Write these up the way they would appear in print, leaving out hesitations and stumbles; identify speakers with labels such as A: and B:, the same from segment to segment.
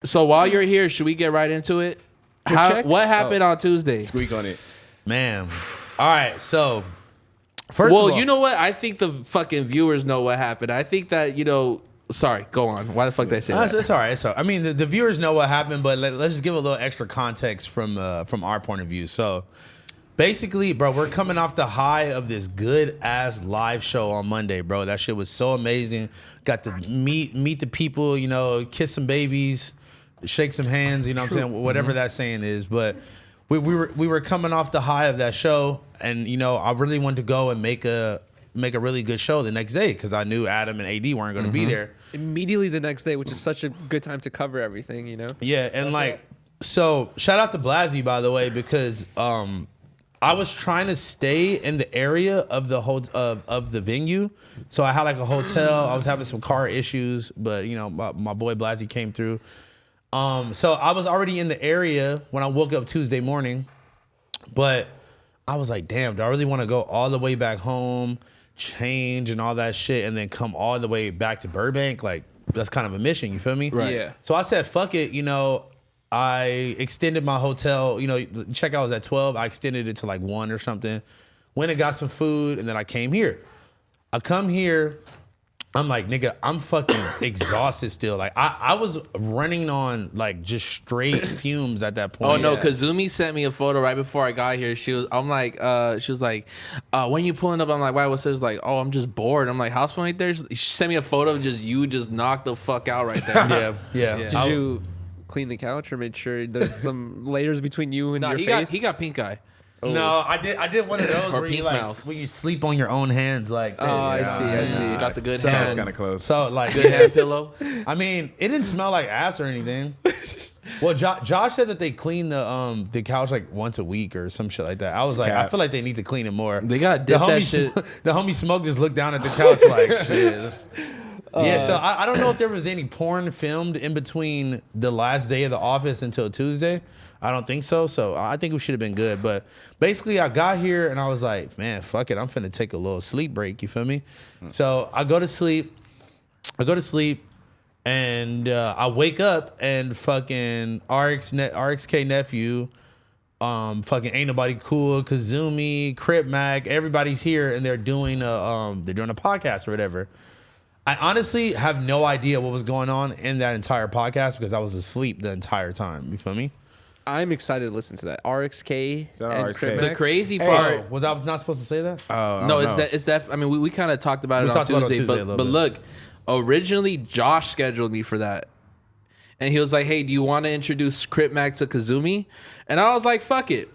A: So while you're here, should we get right into it? What happened on Tuesday?
B: Squeak on it.
C: Man. All right, so first of all,
A: you know what? I think the fucking viewers know what happened. I think that, sorry, go on. Why the fuck did I say that?
C: It's all right. It's all right. I mean, the viewers know what happened, but let's just give a little extra context from our point of view. So basically, bro, we're coming off the high of this good ass live show on Monday, bro. That shit was so amazing. Got to meet the people, kiss some babies, shake some hands, you know what I'm saying? Whatever that saying is. But we were coming off the high of that show, and I really wanted to go and make a really good show the next day because I knew Adam and AD weren't going to be there.
D: Immediately the next day, which is such a good time to cover everything,
C: Yeah, and so shout out to Blasey, by the way, because I was trying to stay in the area of the of the venue. So I had like a hotel. I was having some car issues, but my boy Blasey came through. So I was already in the area when I woke up Tuesday morning, but I was like, damn, do I really want to go all the way back home, change and all that shit, and then come all the way back to Burbank? Like, that's kind of a mission, you feel me?
D: Right. Yeah.
C: So I said, fuck it, I extended my hotel, checkout was at 12. I extended it to like 1 or something. Went and got some food, and then I came here. I come here, I'm like, nigga, I'm fucking exhausted still. Like, I was running on like just straight fumes at that point.
A: Oh no, Kazumi sent me a photo right before I got here. She was like, when you pulling up? I'm like, why? What's this? Like, oh, I'm just bored. I'm like, house phone right there. She sent me a photo of just knocked the fuck out right there.
C: yeah.
D: Did you clean the couch or made sure there's some layers between you and your face?
A: He got pink eye.
C: Oh. No, I did one of those
A: Or
C: where you
A: pink mouth.
C: when you sleep on your own hands like this.
D: Oh, I see.
A: Got the good
C: So-
A: hand.
B: That's kind of close.
C: So like
A: Good hand pillow.
C: I mean, it didn't smell like ass or anything. Well, Josh said that they clean the couch like once a week or some shit like that. I was like, I feel like they need to clean it more.
A: They got dip that shit.
C: The homie Smoke just looked down at the couch like, shit. Yeah, so I don't know if there was any porn filmed in between the last day of the office until Tuesday. I don't think so. So I think we should have been good. But basically, I got here and I was like, man, fuck it. I'm finna take a little sleep break. You feel me? So I go to sleep. And I wake up and fucking RXK nephew, fucking Ain't Nobody Cool, Kazumi, Crip Mac, everybody's here and they're doing a podcast or whatever. I honestly have no idea what was going on in that entire podcast because I was asleep the entire time. You feel me?
D: I'm excited to listen to that. RXK
B: Shout out
D: and
B: RXK.
D: Crip
A: The
D: Mac.
A: crazy part.
C: Was I not supposed to say that?
A: No, it's that. I mean, we kind of talked about it on
C: talked about it on
A: Tuesday,
C: Tuesday a little
A: but
C: bit.
A: look, originally Josh scheduled me for that, and he was like, "Hey, do you want to introduce Crip Mac to Kazumi?" And I was like, "Fuck it,"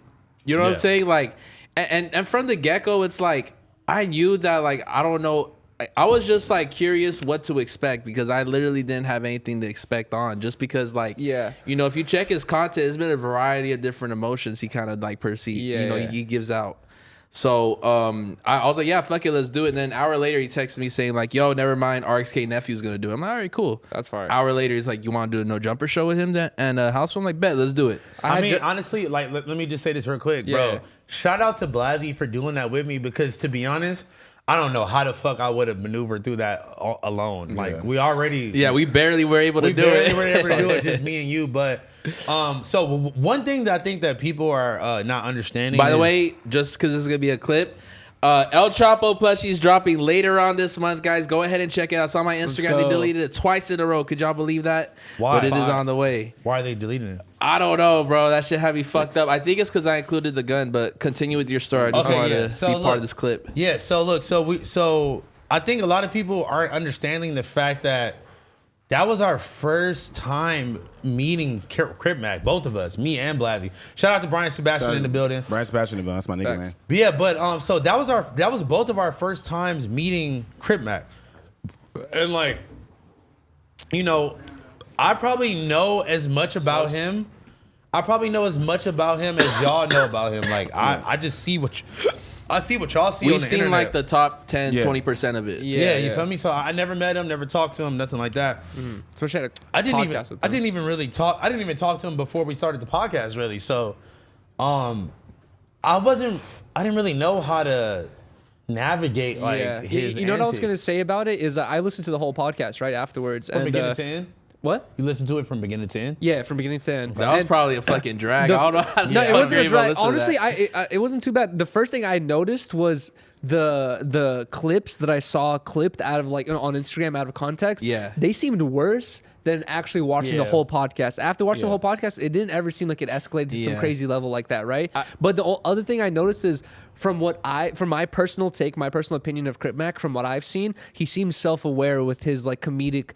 A: you know what I'm saying? Like, and from the get go, it's like I knew that like I don't know. I was just like curious what to expect because I literally didn't have anything to expect on just because like if you check his content, it's been a variety of different emotions he kind of like he gives out. So I was like, yeah, fuck it, let's do it. And then an hour later he texted me saying like, yo, never mind, RXK nephew's gonna do it. I'm like, all right, cool.
D: That's fine.
A: Hour later he's like, you want to do a no jumper show with him then? And house phone, like, bet, let's do it.
C: I mean, honestly, like, let me just say this real quick, bro. Shout out to Blasey for doing that with me because, to be honest, I don't know how the fuck I would have maneuvered through that alone. Like, we already...
A: Yeah, we barely were able to do it.
C: We barely were able to do it, just me and you. But, so one thing that I think that people are not understanding
A: By the way, just because this is going to be a clip, El Chapo plushie is dropping later on this month, guys. Go ahead and check it out. It's on my Instagram. They deleted it twice in a row. Could y'all believe that?
C: Why?
A: But it is on the way.
C: Why are they deleting it?
A: I don't know, bro. That shit had me fucked up. I think it's because I included the gun, but continue with your story. I just wanted to be part of this clip.
C: Yeah, so look, so I think a lot of people aren't understanding the fact that was our first time meeting Crip Mac, both of us, me and Blasey. Shout out to Brian Sebastian in the building.
B: Brian Sebastian in the building. That's my nigga, man.
C: But yeah, but so that was both of our first times meeting Crip Mac. And like, I probably know as much about him. I probably know as much about him as y'all know about him. Like I just see what y'all see
A: We've
C: on the
A: seen
C: internet.
A: like the top 10, 20% of it.
C: Yeah, you feel me? So I never met him, never talked to him, nothing like that.
D: Especially at a
C: I didn't
D: podcast with them.
C: I didn't even talk to him before we started the podcast, really. So, I didn't really know how to navigate his.
D: You know what I was
C: antics.
D: gonna say about it is I listened to the whole podcast right afterwards.
C: From
D: and
C: beginning to end?
D: What?
C: You listened to it from beginning to end?
D: Yeah, from beginning to end.
A: That was
D: And
A: probably a fucking drag. I don't know how
D: no,
A: the
D: it
A: fuck
D: wasn't
A: we
D: a
A: even
D: drag.
A: listened to
D: Honestly,
A: that.
D: it wasn't too bad. The first thing I noticed was the clips that I saw clipped out of like on Instagram out of context.
A: Yeah.
D: They seemed worse than actually watching the
C: Yeah.
D: whole podcast. After watching the whole podcast, it didn't ever seem like it escalated to some
A: Yeah.
D: crazy level like that, right? But the other thing I noticed is from my personal take, my personal opinion of Crip Mac, from what I've seen, he seems self-aware with his like comedic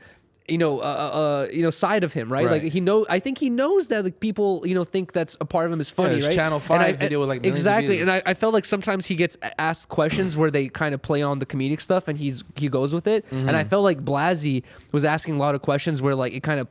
D: side of him, right?
A: Right.
D: Like I think he knows that like people, think that's a part of him is funny,
A: his
D: right?
A: Channel 5 video with like millions of
D: exactly,
A: views.
D: and I felt like sometimes he gets asked questions where they kind of play on the comedic stuff, and he goes with it, and I felt like Blasey was asking a lot of questions where like it kind of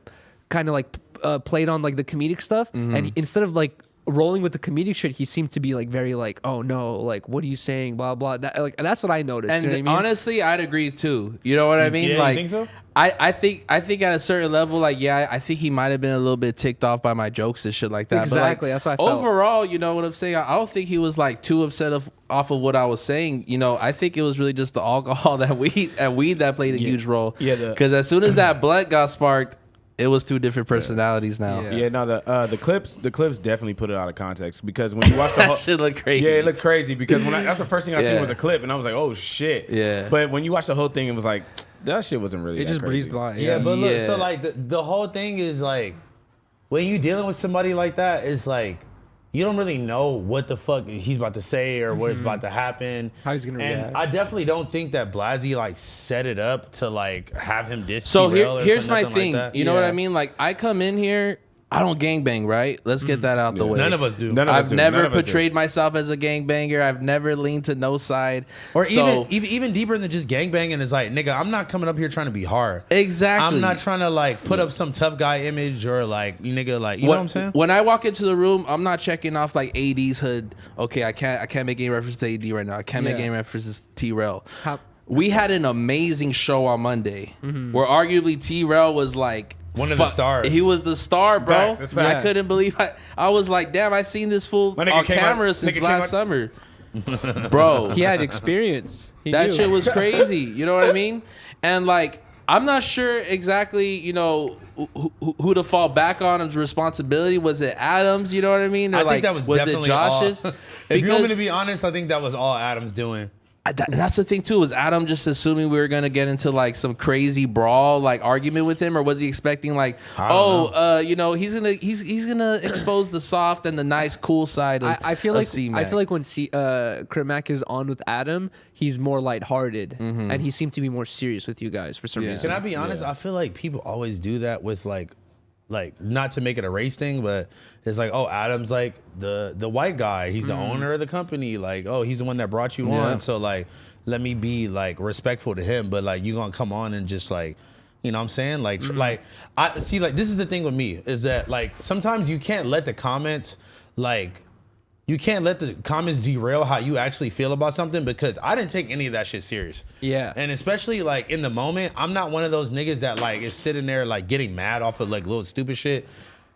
D: like played on like the comedic stuff, and instead of like rolling with the comedic shit, he seemed to be like very like, oh no, like what are you saying, blah blah. That's what I noticed.
A: And
D: you know what I mean?
A: honestly, I'd agree too. You know what I mean?
C: Yeah,
A: like,
C: you think so?
A: I think at a certain level, like, yeah, I think he might have been a little bit ticked off by my jokes and shit like that.
D: Exactly,
A: But like,
D: that's what I felt.
A: overall, you know what I'm saying? I don't think he was like too upset off of what I was saying. I think it was really just the alcohol and weed that played a huge role.
B: Yeah,
A: because as soon as that blunt got sparked, it was two different personalities now.
D: Yeah.
B: Yeah, no, the clips definitely put it out of context because when you watch the whole
A: That shit look crazy.
B: Yeah, it looked crazy because that's the first thing I seen
A: Yeah.
B: was a clip and I was like, oh shit.
A: Yeah.
B: But when you watch the whole thing, it was like that shit wasn't really.
D: It
B: that
D: just
B: crazy.
D: breezed by.
C: Yeah, but look,
A: Yeah.
C: so like the whole thing is like when you dealing with somebody like that, it's like you don't really know what the fuck he's about to say or what is about to happen.
D: How he's gonna
C: and
D: react.
C: I definitely don't think that Blasey like set it up to like have him diss.
A: So
C: T-Rail or
A: here's my
C: nothing
A: thing.
C: Like that.
A: You know what
D: Yeah.
A: I mean? Like, I come in here, I don't gangbang, right? Let's get that out the way.
C: None of us do.
B: None of us
A: I've
B: do. None
A: never
B: of us do.
A: portrayed myself as a gangbanger. I've never leaned to no side.
C: Or
A: So-
C: even deeper than just gangbanging is like, nigga, I'm not coming up here trying to be hard.
A: Exactly.
C: I'm not trying to like put up some tough guy image or like you nigga like you know what I'm saying?
A: When I walk into the room, I'm not checking off like AD's hood. Okay, I can't make any reference to AD right now. I can't make
D: Yeah.
A: any references to T-Rail.
D: How-
A: We had an amazing show on Monday where arguably T-Rail was like
C: One of the stars.
A: He was the star, bro.
B: Facts, that's facts.
A: I couldn't believe I was like, damn, I seen this fool
B: My nigga
A: on
B: came
A: camera
B: out-
A: since
B: nigga came
A: last
B: out-
A: summer. Bro,
D: He had experience. He
A: that
D: knew.
A: shit was crazy. You know what I mean? And like, I'm not sure exactly, who to fall back on as responsibility. Was it Adams? You know what I mean? Or
C: I
A: like,
C: think that was
A: it
C: definitely
A: Josh's?
C: all. If you want me
A: Because-
C: to be honest, I think that was all Adam's doing.
A: That's the thing too. Was Adam just assuming we were gonna get into like some crazy brawl, like argument with him, or was he expecting like, he's gonna expose the soft and the nice, cool side of
D: I feel
A: of
D: like
A: C-Mac.
D: I feel like when Crip Mac is on with Adam, he's more lighthearted, and he seemed to be more serious with you guys for some
A: Yeah.
D: reason.
C: Can I be honest? I feel like people always do that with like not to make it a race thing, but it's like, oh, Adam's like the white guy. He's the owner of the company. Like, oh, he's the one that brought you on. So like, let me be like respectful to him. But like, you gonna come on and just like, you know what I'm saying? Like, like I see. Like, this is the thing with me is that like sometimes you can't let the comments derail how you actually feel about something because I didn't take any of that shit serious.
D: Yeah.
C: And especially like in the moment, I'm not one of those niggas that like is sitting there like getting mad off of like little stupid shit.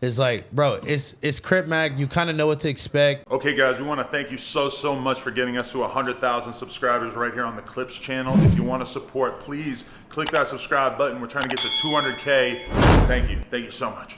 C: It's like, bro, it's Crip Mac. You kind of know what to expect.
E: Okay, guys, we want to thank you so much for getting us to 100,000 subscribers right here on the Clips channel. If you want to support, please click that subscribe button. We're trying to get to 200K. Thank you so much.